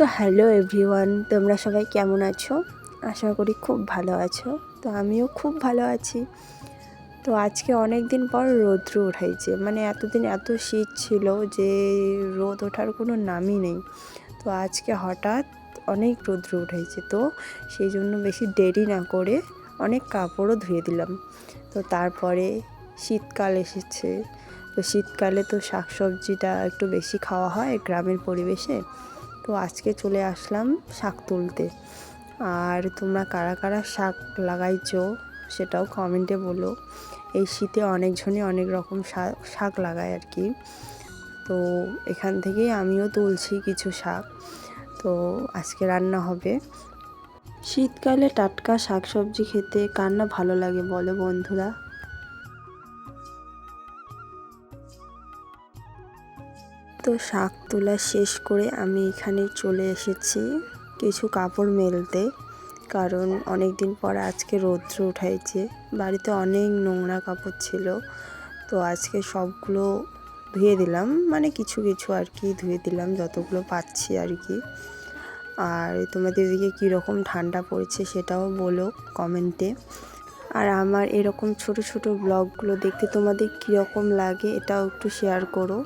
তো hello everyone, তোমরা সবাই কেমন আছো? আশা করি খুব ভালো আছো। তো আমিও খুব ভালো আছি। তো আজকে অনেক দিন পর রৌদ্র উঠাইছে, মানে এতদিন এত শীত ছিল যে রোদ ওঠার কোনো নামই নেই। তো আজকে হঠাৎ অনেক রৌদ্র উঠাইছে, তো সেই জন্য বেশি দেরি না করে অনেক কাপড়ও ধুয়ে দিলাম। তো তারপরে শীতকাল এসেছে, তো শীতকালে তো শাকসবজিটা একটু বেশি খাওয়া হয় গ্রামের পরিবেশে। তো আজকে চলে আসলাম শাক তুলতে। আর তোমরা কারা কারা শাক লাগাইছো সেটাও কমেন্টে বলো। এই শীতে অনেকজনই অনেক রকম শাক লাগায় আর কি। তো এখান থেকেই আমিও তুলছি কিছু শাক। তো আজকে রান্না হবে। শীতকালে টাটকা শাকসবজি খেতে কার না ভালো লাগে বলো বন্ধুরা। তো শাক তোলা শেষ করে আমি এখানে চলে এসেছি কিছু কাপড় মেলতে, কারণ অনেক দিন পর আজকে রৌদ্র উঠাইছে। বাড়িতে অনেক নোংরা কাপড় ছিল, তো আজকে সবগুলো ধুয়ে দিলাম, মানে কিছু কিছু আর কি ধুয়ে দিলাম যতগুলো পাচ্ছি আর কি। আর তোমাদের দিকে কীরকম ঠান্ডা পড়েছে সেটাও বলো কমেন্টে। আর আমার এরকম ছোট ছোট ব্লগগুলো দেখতে তোমাদের কীরকম লাগে এটাও একটু শেয়ার করো।